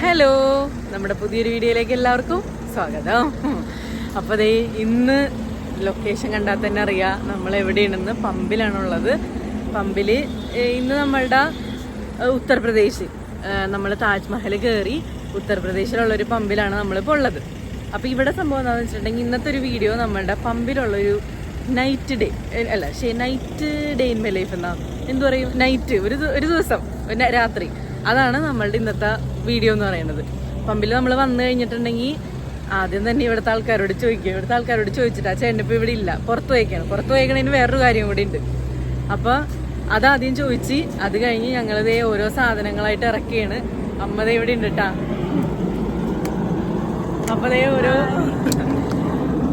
Hello, നമ്മുടെ പുതിയൊരു വീഡിയോയിലേക്ക് എല്ലാവർക്കും സ്വാഗതം. അപ്പോൾ ദേ ഇന്ന് ലൊക്കേഷൻ കണ്ടാൽ തന്നെ അറിയാം നമ്മൾ എവിടെയാണെന്ന്. പമ്പിലാണുള്ളത്. പമ്പിൽ ഇന്ന് നമ്മളുടെ ഉത്തർപ്രദേശ്, നമ്മൾ താജ്മഹൽ കയറി ഉത്തർപ്രദേശിലുള്ളൊരു പമ്പിലാണ് നമ്മളിപ്പോൾ ഉള്ളത്. അപ്പോൾ ഇവിടെ സംഭവം എന്താണെന്ന് വെച്ചിട്ടുണ്ടെങ്കിൽ ഇന്നത്തെ ഒരു വീഡിയോ നമ്മളുടെ പമ്പിലുള്ളൊരു night day in my life എന്നാ എന്തു പറയും, നൈറ്റ് ഒരു ദിവസം രാത്രി, അതാണ് നമ്മളുടെ ഇന്നത്തെ വീഡിയോ എന്ന് പറയുന്നത്. പമ്പിൽ നമ്മൾ വന്നു കഴിഞ്ഞിട്ടുണ്ടെങ്കിൽ ആദ്യം തന്നെ ഇവിടുത്തെ ആൾക്കാരോട് ചോദിച്ചിട്ട് ആ ചേട്ടൻ ഇപ്പോൾ ഇവിടെ ഇല്ല, പുറത്ത് പോയിക്കണതിന് വേറൊരു കാര്യം കൂടി ഉണ്ട്. അപ്പോൾ അതാദ്യം ചോദിച്ച് അത് കഴിഞ്ഞ് ഞങ്ങളിതേ ഓരോ സാധനങ്ങളായിട്ട് ഇറക്കിയാണ്. അമ്മ ദേ ഇവിടെ ഉണ്ട് കേട്ടാ. അപ്പോൾ ദേ ഓരോ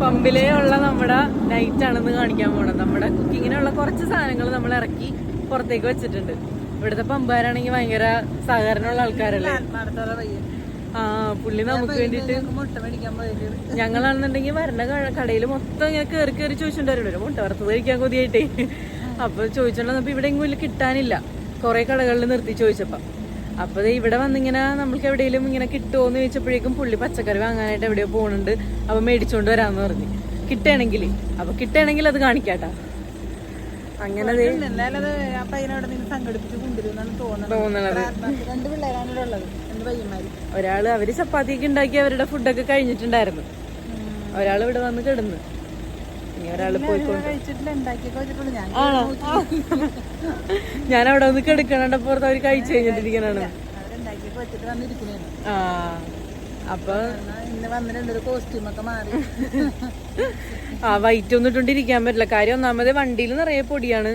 പമ്പിലേ ഉള്ള നമ്മുടെ നൈറ്റ് ആണെന്ന് കാണിക്കാൻ പോകണം. നമ്മുടെ കുക്കിങ്ങിനുള്ള കുറച്ച് സാധനങ്ങൾ നമ്മൾ ഇറക്കി പുറത്തേക്ക് വെച്ചിട്ടുണ്ട്. ഇവിടുത്തെ പമ്പുകാരാണെങ്കിൽ ഭയങ്കര സഹകരണമുള്ള ആൾക്കാരല്ലേ. ആ പുള്ളി നമുക്ക് വേണ്ടിട്ട് ഞങ്ങളാണെന്നുണ്ടെങ്കിൽ വരണ കടയിൽ മൊത്തം ഇങ്ങനെ കയറി ചോദിച്ചിട്ടുണ്ടായിരുന്നു, ഒരു മുട്ട വറുത്തത് കഴിക്കാൻ കൊതിയായിട്ടേ. അപ്പൊ ചോദിച്ചോണ്ടപ്പോ ഇവിടെ എങ്കിലും കിട്ടാനില്ല, കുറെ കടകളിൽ നിർത്തി ചോദിച്ചപ്പോ. അപ്പൊ ഇവിടെ വന്നിങ്ങനെ നമ്മൾക്ക് എവിടെയെങ്കിലും ഇങ്ങനെ കിട്ടുമോന്ന് ചോദിച്ചപ്പോഴേക്കും പുള്ളി പച്ചക്കറി വാങ്ങാനായിട്ട് എവിടെയോ പോകുന്നുണ്ട്, അപ്പൊ മേടിച്ചോണ്ട് വരാന്ന് പറഞ്ഞു. കിട്ടുകയാണെങ്കിൽ അത് കാണിക്കാട്ടാ. അങ്ങനെ ഒരാള് അവര് ചപ്പാത്തിയൊക്കെ ഉണ്ടാക്കി അവരുടെ ഫുഡൊക്കെ കഴിഞ്ഞിട്ടുണ്ടായിരുന്നു. ഒരാൾ ഇവിടെ വന്ന് കിടന്ന്, ഇനി ഒരാള് പോയിക്കൊണ്ട്. ആണോ? ഞാൻ അവിടെ വന്ന് കിടക്കണപ്പുറത്ത് അവര് കഴിച്ചു കഴിഞ്ഞിട്ടിരിക്കണാണ്. ആ അപ്പൊ വൈറ്റ് ഒന്നും ഇട്ടോണ്ടിരിക്കാൻ പറ്റില്ല. കാര്യം ഒന്നാമത് വണ്ടിയിൽ നിറയെ പൊടിയാണ്.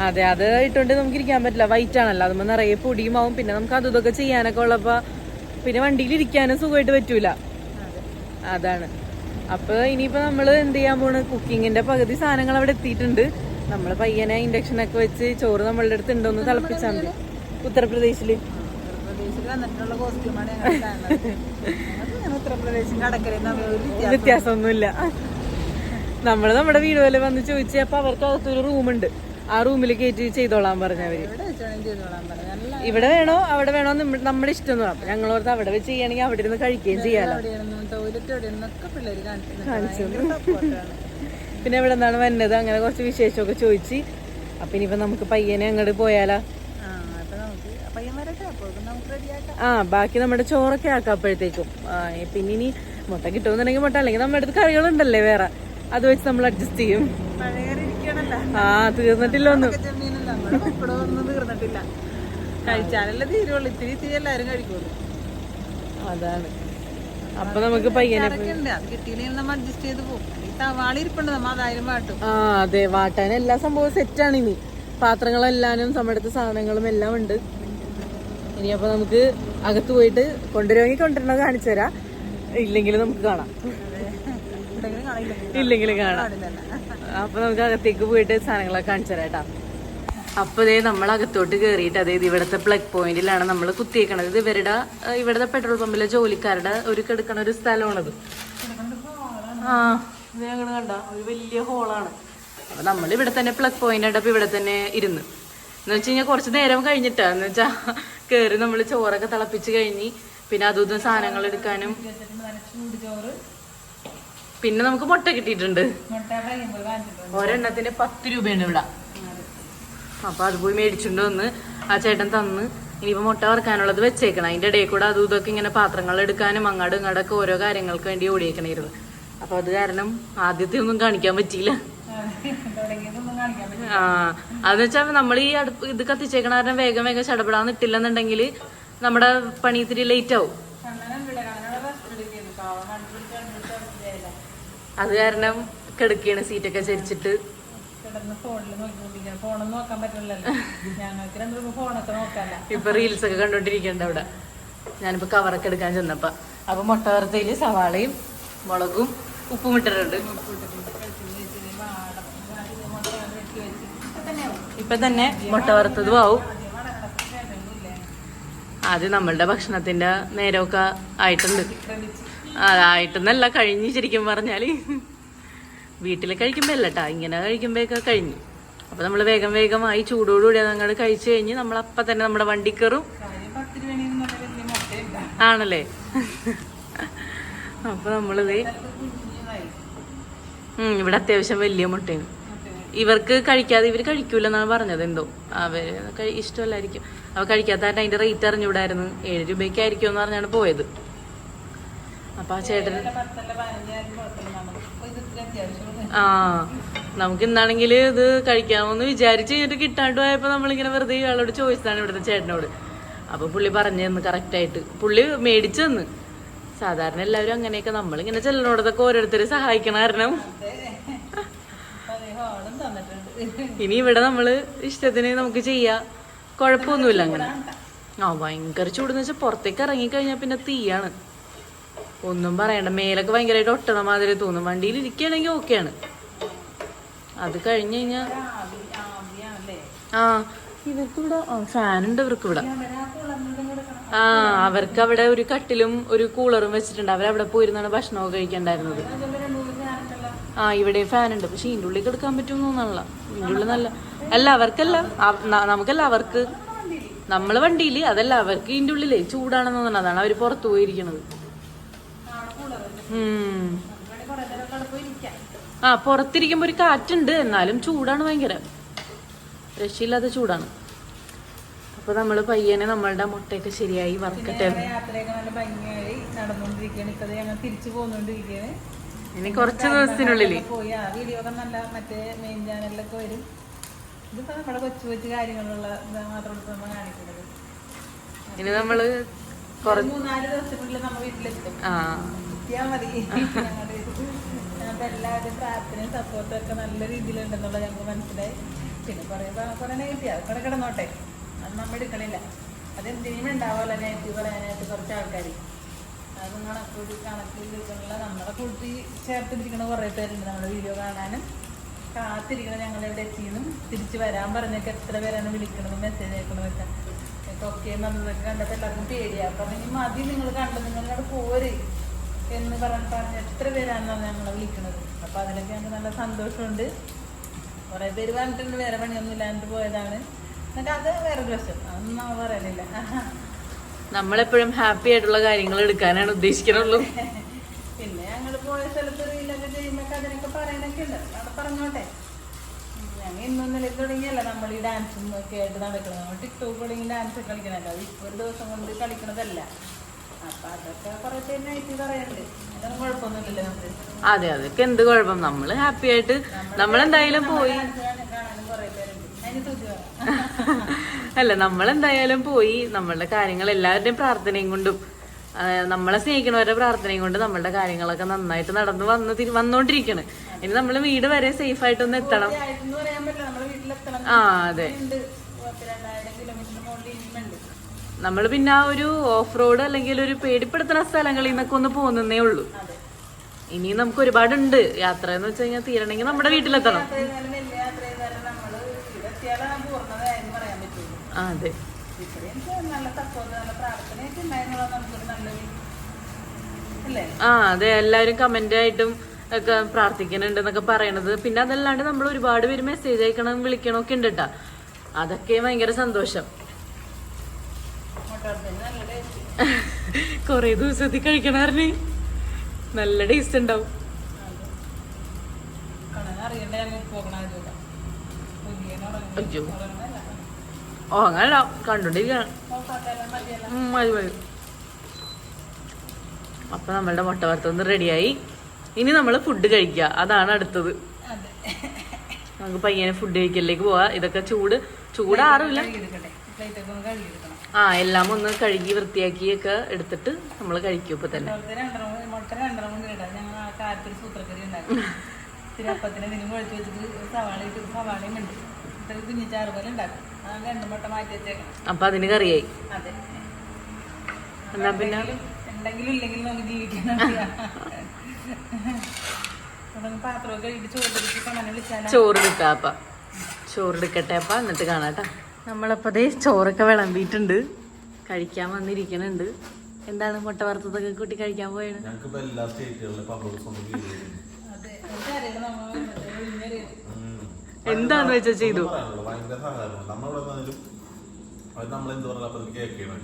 അതെ, അത് ഇട്ടോണ്ട് നമുക്ക് ഇരിക്കാൻ പറ്റില്ല, വൈറ്റ് ആണല്ലോ. അതുമ്പോ നിറയെ പൊടിയും ആവും. പിന്നെ നമുക്ക് അതും ഇതൊക്കെ ചെയ്യാനൊക്കെ ഉള്ളപ്പോ പിന്നെ വണ്ടിയിൽ ഇരിക്കാനും സുഖമായിട്ട് പറ്റൂല. അതാണ്. അപ്പൊ ഇനിയിപ്പോ നമ്മള് എന്ത് ചെയ്യാൻ പോണ്, കുക്കിങ്ങിന്റെ പകുതി സാധനങ്ങൾ അവിടെ എത്തിയിട്ടുണ്ട്. നമ്മള് പയ്യനെ ഇൻഡക്ഷനൊക്കെ വെച്ച് ചോറ് നമ്മളുടെ അടുത്ത് ഉണ്ടോന്ന് തിളപ്പിച്ചാൽ മതി. ഉത്തർപ്രദേശില് വ്യത്യാസമൊന്നുമില്ല. നമ്മള് നമ്മുടെ വീട് പോലെ വന്ന് ചോദിച്ചു. അപ്പൊ അവർക്ക് അകത്തൊരു റൂമുണ്ട്, ആ റൂമിൽ കയറ്റി ചെയ്തോളാൻ പറഞ്ഞവര്. ഇവിടെ വേണോ അവിടെ വേണോ നമ്മുടെ ഇഷ്ടം എന്ന് പറഞ്ഞു. ഞങ്ങളോർത്ത് അവിടെ വെച്ച് ചെയ്യണമെങ്കിൽ അവിടെ ഇരുന്ന് കഴിക്കുകയും ചെയ്യാലോ. പിന്നെ ഇവിടെ നിന്നാണ് വന്നത്, അങ്ങനെ കുറച്ച് വിശേഷമൊക്കെ ചോദിച്ച്. അപ്പൊ ഇനിയിപ്പോ നമുക്ക് പയ്യനെ അങ്ങോട്ട് പോയാലോ. ബാക്കി നമ്മുടെ ചോറൊക്കെ ആക്കാം അപ്പോഴത്തേക്കും. പിന്നെ ഇനി മുട്ട കിട്ടുമെന്നുണ്ടെങ്കിൽ മുട്ട, അല്ലെങ്കിൽ നമ്മുടെ അടുത്ത് കറികളുണ്ടല്ലേ വേറെ, അത് വെച്ച് നമ്മൾ അഡ്ജസ്റ്റ് ചെയ്യും. തീർന്നിട്ടില്ല ഒന്നും. അതാണ്. അപ്പൊ നമുക്ക് പയ്യനെ അതെ, വാട്ടാൻ എല്ലാ സംഭവവും സെറ്റാണ്. ഇനി പാത്രങ്ങളെല്ലാനും നമ്മുടെ അടുത്ത സാധനങ്ങളും എല്ലാം ഉണ്ട്. ഇനി അപ്പൊ നമുക്ക് അകത്ത് പോയിട്ട് കൊണ്ടുവരുമെങ്കിൽ കൊണ്ടുവരണത് കാണിച്ചു തരാം, ഇല്ലെങ്കിൽ നമുക്ക് കാണാം. അപ്പൊ നമുക്ക് അകത്തേക്ക് പോയിട്ട് സാധനങ്ങളൊക്കെ കാണിച്ചു തരാം കേട്ടാ. അപ്പൊ ഇതേ നമ്മൾ അകത്തോട്ട് കയറിയിട്ട്, അതായത് ഇവിടുത്തെ പ്ലഗ് പോയിന്റിലാണ് നമ്മൾ കുത്തിയേക്കണത്. ഇത് ഇവിടുത്തെ പെട്രോൾ പമ്പിലെ ജോലിക്കാരുടെ ഒരു കിടക്കണ ഒരു സ്ഥലമാണത്. ഇത് ഞങ്ങൾ കണ്ട ഒരു വലിയ ഹോളാണ്. അപ്പൊ നമ്മൾ ഇവിടെ തന്നെ പ്ലഗ് പോയിന്റ് ഉണ്ട്. അപ്പൊ ഇവിടെ തന്നെ ഇരുന്ന് എന്ന് വെച്ച് കഴിഞ്ഞാൽ കുറച്ച് നേരം കഴിഞ്ഞിട്ടാ, എന്ന് വെച്ചാ കയറി നമ്മൾ ചോറൊക്കെ തിളപ്പിച്ച് കഴിഞ്ഞ് പിന്നെ അതും സാധനങ്ങൾ എടുക്കാനും. പിന്നെ നമുക്ക് മുട്ട കിട്ടിയിട്ടുണ്ട്, ഒരെണ്ണത്തിന് 10 രൂപയാണ് ഇവിടെ. അപ്പൊ അത് പോയി മേടിച്ചുകൊണ്ട് വന്ന് ആ ചേട്ടൻ തന്ന്. ഇനിയിപ്പോ മുട്ട വറുക്കാനുള്ളത് വെച്ചേക്കണം. അതിന്റെ ഇടയിൽ കൂടെ അതും ഇതൊക്കെ ഇങ്ങനെ പാത്രങ്ങൾ എടുക്കാനും അങ്ങാടും ഇങ്ങാടൊക്കെ ഓരോ കാര്യങ്ങൾക്ക് വേണ്ടി ഓടിയേക്കണായിരുന്നു. അപ്പൊ അത് കാരണം ആദ്യത്തെ ഒന്നും കാണിക്കാൻ പറ്റിയില്ല. അതെന്ന് വെച്ചാൽ നമ്മൾ ഈ അടുപ്പ് ഇത് കത്തിച്ചേക്കണ കാരണം വേഗം ചടപെടാന്ന് ഇട്ടില്ലെന്നുണ്ടെങ്കിൽ നമ്മുടെ പണി ഇത്തിരി ലേറ്റ് ആവും. അത് കാരണം കിടക്കുകയാണ് സീറ്റൊക്കെ ചരിച്ചിട്ട്. ഇപ്പൊ റീൽസ് ഒക്കെ കണ്ടോണ്ടിരിക്കണ്ട അവിടെ. ഞാനിപ്പോ കവറൊക്കെ എടുക്കാൻ ചെന്നപ്പോ അപ്പൊ മുട്ട വറുത്തതില് സവാളയും മുളകും ഉപ്പും ഇട്ടിട്ടുണ്ട്. ഇപ്പൊ തന്നെ മുട്ട വറുത്തതും ആവും. ആദ്യം നമ്മളുടെ ഭക്ഷണത്തിന്റെ നേരമൊക്കെ ആയിട്ടുണ്ട്. അതായിട്ടെന്നല്ല, കഴിഞ്ഞ്. ശരിക്കും പറഞ്ഞാല് വീട്ടിൽ കഴിക്കുമ്പോ അല്ലട്ടാ, ഇങ്ങനെ കഴിക്കുമ്പോഴൊക്കെ കഴിഞ്ഞു. അപ്പൊ നമ്മൾ വേഗം വേഗമായി ചൂടോടുകൂടി അതങ്ങോട്ട് കഴിച്ചു കഴിഞ്ഞ് നമ്മൾ അപ്പം തന്നെ നമ്മുടെ വണ്ടി കയറും. ആണല്ലേ? അപ്പൊ നമ്മളിത് ഇവിടെ അത്യാവശ്യം വലിയ മുട്ടയാണ്. ഇവർക്ക് കഴിക്കാതെ ഇവർ കഴിക്കൂലെന്നാണ് പറഞ്ഞത്. എന്തോ അവര് ഇഷ്ടമല്ലായിരിക്കും. അവ കഴിക്കാത്തതായിട്ട് അതിന്റെ റേറ്റ് അറിഞ്ഞൂടായിരുന്നു. 7 രൂപയ്ക്കായിരിക്കും എന്ന് പറഞ്ഞാണ് പോയത്. അപ്പൊ ആ ചേട്ടൻ നമുക്ക് ഇന്നാണെങ്കിൽ ഇത് കഴിക്കാമെന്ന് വിചാരിച്ച് കഴിഞ്ഞിട്ട് കിട്ടാണ്ട് പോയപ്പോ നമ്മളിങ്ങനെ വെറുതെ ഇയാളോട് ചോദിച്ചതാണ്, ഇവിടുത്തെ ചേട്ടനോട്. അപ്പൊ പുള്ളി പറഞ്ഞു തന്നു കറക്റ്റായിട്ട്. പുള്ളി മേടിച്ചു തന്നു. സാധാരണ എല്ലാവരും അങ്ങനെയൊക്കെ നമ്മളിങ്ങനെ ചെല്ലിനോടത്തൊക്കെ ഓരോരുത്തർ സഹായിക്കണ കാരണം ഇനി ഇവിടെ നമ്മള് ഇഷ്ടത്തിന് നമുക്ക് ചെയ്യാം, കുഴപ്പമൊന്നുമില്ല അങ്ങനെ. ഭയങ്കര ചൂടെന്ന് വെച്ചാൽ പുറത്തേക്ക് ഇറങ്ങിക്കഴിഞ്ഞാൽ പിന്നെ തീയാണ്, ഒന്നും പറയണ്ട. മേലൊക്കെ ഭയങ്കരമായിട്ട് ഒട്ടണ മാതിരി തോന്നും. വണ്ടിയിൽ ഇരിക്കുകയാണെങ്കിൽ ഓക്കെയാണ്. അത് കഴിഞ്ഞ് കഴിഞ്ഞാൽ ഇവർക്ക് ഇവിടെ ഫാനുണ്ട്. ഇവർക്ക് ഇവിടെ അവർക്ക് അവിടെ ഒരു കട്ടിലും ഒരു കൂളറും വെച്ചിട്ടുണ്ട്. അവരവിടെ പോയിരുന്നാണ് ഭക്ഷണമൊക്കെ കഴിക്കണ്ടായിരുന്നത്. ഇവിടെ ഫാനുണ്ട്. പക്ഷെ ഇതിൻ്റെ ഉള്ളിൽ കിടക്കാൻ പറ്റും തോന്നാനുള്ള. ഇതിൻ്റെ ഉള്ളിൽ നല്ല അല്ല, അവർക്കല്ല, നമുക്കല്ല, അവർക്ക്. നമ്മള് വണ്ടിയില് അതല്ല, അവർക്ക് ഇതിൻ്റെ ഉള്ളിലേ ചൂടാണെന്ന് തോന്നണം. അതാണ് അവര് പുറത്തു പോയിരിക്കണത്. പുറത്തിരിക്കുമ്പോ ഒരു കാറ്റുണ്ട്, എന്നാലും ചൂടാണ് ഭയങ്കര. രക്ഷയില്ലാത്ത ചൂടാണ്. അപ്പൊ നമ്മള് പയ്യനെ നമ്മളുടെ മുട്ടയൊക്കെ ശരിയായി വറക്കട്ടെ. ഇനി കുറച്ച് ദിവസത്തിനുള്ളില് ഇനി നമ്മള് 3-4 ദിവസത്തിനുള്ളിൽ നമ്മ വീട്ടിലെത്തും. എല്ലാവരുടെയും പ്രാർത്ഥനയും സപ്പോർട്ടും ഒക്കെ നല്ല രീതിയിലുണ്ടെന്നുള്ളത് ഞങ്ങൾക്ക് മനസ്സിലായി. പിന്നെ കുറെ നെഗറ്റീവ് അവിടെ കിടന്നോട്ടെ, അത് നമ്മൾ എടുക്കണില്ല. അതെന്തിനും ഉണ്ടാവുമല്ലോ നെഗറ്റീവ് പറയാനായിട്ട് കുറച്ച് ആൾക്കാർ. അത് കണക്കിലുള്ള നമ്മളെ കൂട്ടി ചേർത്തിരിക്കുന്ന കുറേ പേരുണ്ട്. നമ്മുടെ വീഡിയോ കാണാനും കാത്തിരിക്കണം ഞങ്ങളെവിടെ എത്തിയെന്നും തിരിച്ചു വരാൻ പറഞ്ഞൊക്കെ എത്ര പേരാണ് വിളിക്കണതും മെസ്സേജ് അയക്കണതൊക്കെ. ഒക്കെ നമ്മളൊക്കെ കണ്ടപ്പോൾ എല്ലാവർക്കും പേടിയാണ്. അപ്പം ഇനി മതി, നിങ്ങൾ കണ്ടത്, നിങ്ങളോട് പോര് എന്ന് പറഞ്ഞ് എത്ര പേരാണെന്നാണ് ഞങ്ങളെ വിളിക്കണത്. അപ്പം അതിലൊക്കെ ഞങ്ങൾക്ക് നല്ല സന്തോഷമുണ്ട്. കുറേ പേര് പറഞ്ഞിട്ടുണ്ട് വേറെ പണിയൊന്നും ഇല്ലാണ്ട് പോയതാണ്. എന്നിട്ട് അത് വേറൊരു വശം, അതൊന്നും നമ്മൾ പറയാനില്ല. നമ്മളെപ്പോഴും ഹാപ്പി ആയിട്ടുള്ള കാര്യങ്ങൾ എടുക്കാനാണ് ഉദ്ദേശിക്കണുള്ളൂ. പിന്നെ ഞങ്ങൾ പോയ സ്ഥലത്ത് റീലൊക്കെ ചെയ്യുമ്പോൾ അതിനൊക്കെ പറയാനൊക്കെ ഉണ്ട്. അവിടെ പറഞ്ഞോട്ടെ. ഞങ്ങൾ ഇന്നൊന്നിലേക്ക് തുടങ്ങിയല്ല നമ്മൾ ഈ ഡാൻസും ഒക്കെ ആയിട്ട് നടക്കുന്നത്. നമ്മൾ ടിക്ടോക്ക് തുടങ്ങി ഡാൻസ് കളിക്കണല്ലോ. അത് ഇപ്പോൾ ഒരു ദിവസം കൊണ്ട് കളിക്കണതല്ല. അപ്പൊ അതൊക്കെ കുറെ പേരിനായിട്ട് പറയാനുണ്ട്. അതൊന്നും കുഴപ്പമൊന്നുമില്ലല്ലോ നമുക്ക്. അതെ, അതൊക്കെ എന്ത് കുഴപ്പം. നമ്മള് ഹാപ്പി ആയിട്ട് നമ്മളെന്തായാലും പോയി. കാണാനും കുറെ പേരുണ്ട്. അതിന് തുക അല്ല, നമ്മളെന്തായാലും പോയി. നമ്മളുടെ കാര്യങ്ങൾ എല്ലാവരുടെയും പ്രാർത്ഥനയും കൊണ്ടും നമ്മളെ സ്നേഹിക്കണവരുടെ പ്രാർത്ഥനയും കൊണ്ട് നമ്മളുടെ കാര്യങ്ങളൊക്കെ നന്നായിട്ട് നടന്ന് വന്നോണ്ടിരിക്കണ്. ഇനി നമ്മള് വീട് വരെ സേഫ് ആയിട്ടൊന്ന് എത്തണം. അതെ, നമ്മൾ പിന്നെ ആ ഒരു ഓഫ് റോഡ് അല്ലെങ്കിൽ ഒരു പേടിപ്പെടുത്തുന്ന സ്ഥലങ്ങളിൽ നിന്നൊക്കെ ഒന്ന് പോകുന്നേ ഉള്ളൂ. ഇനി നമുക്ക് ഒരുപാടുണ്ട് യാത്ര എന്ന് വെച്ച് കഴിഞ്ഞാൽ. തീരണമെങ്കിൽ നമ്മുടെ വീട്ടിലെത്തണം. അതെ, അതെ, എല്ലാവരും കമന്റ് ആയിട്ടും ഒക്കെ പ്രാർത്ഥിക്കുന്നുണ്ട് എന്നൊക്കെ പറയണത്. പിന്നെ അതല്ലാണ്ട് നമ്മൾ ഒരുപാട് പേര് മെസ്സേജ് അയക്കണം, വിളിക്കണം ഒക്കെ ഉണ്ട് കേട്ടാ. അതൊക്കെ ഭയങ്കര സന്തോഷം. കൊറേ ദിവസത്തിൽ കഴിക്കണാറിന് നല്ല ടേസ്റ്റ് ഉണ്ടാവും. അയ്യോ, അങ്ങനെ കണ്ടോണ്ടിരിക്കണം. മതി മതി. അപ്പൊ നമ്മളുടെ മുട്ട വറുത്തൊന്ന് റെഡിയായി. ഇനി നമ്മള് ഫുഡ് കഴിക്കുക, അതാണ് അടുത്തത്. നമുക്ക് പയ്യനെ ഫുഡ് കഴിക്കലിലേക്ക് പോവാ. ഇതൊക്കെ ചൂടാറില്ല. എല്ലാം ഒന്ന് കഴുകി വൃത്തിയാക്കിയൊക്കെ എടുത്തിട്ട് നമ്മൾ കഴിക്കും ഇപ്പൊ തന്നെ. അപ്പൊ അതിന് കറിയായി. എന്നാ പിന്നെ ചോറെടുക്കട്ടെ അപ്പ എന്നിട്ട് കാണാട്ടാ. നമ്മളപ്പോ ദേ ചോറൊക്കെ വിളമ്പിയിട്ടുണ്ട്, കഴിക്കാൻ വന്നിരിക്കണുണ്ട്. എന്താണ് മുട്ട വറുത്തതൊക്കെ കൂട്ടി കഴിക്കാൻ പോയത്? എന്താന്ന് വെച്ചാ ചെയ്തു. ഭയങ്കര സഹകരണം. നമ്മളിവിടെ വന്നാലും അത് നമ്മളെന്ത് പറഞ്ഞാലും അപ്പൊ കേൾക്കണം.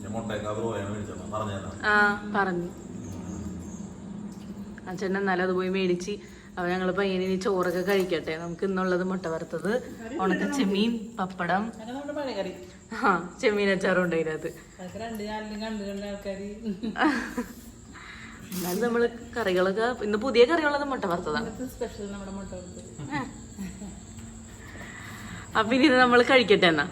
ഞാൻ മുട്ടയൊക്കെ പോയാണ് മേടിച്ചത് പറഞ്ഞാ. ആ പറഞ്ഞു അച്ഛൻ എന്നാലും അത് പോയി മേടിച്ച്. അപ്പൊ ഞങ്ങള് പയ്യന് ഇനി ചോറൊക്കെ കഴിക്കട്ടെ. നമുക്ക് ഇന്നുള്ളത് മുട്ട വറുത്തത്, ഉണക്ക ചെമ്മീൻ, പപ്പടം, ആ ചെമ്മീൻ അച്ചാറും ഉണ്ട് അതിനകത്ത്. എന്നാലും നമ്മള് കറികളൊക്കെ ഇന്ന് പുതിയ കറികളൊക്കെ മുട്ട വറുത്തതാണ്. അപ്പൊ ഇനി നമ്മള് കഴിക്കട്ടെ എന്നാ.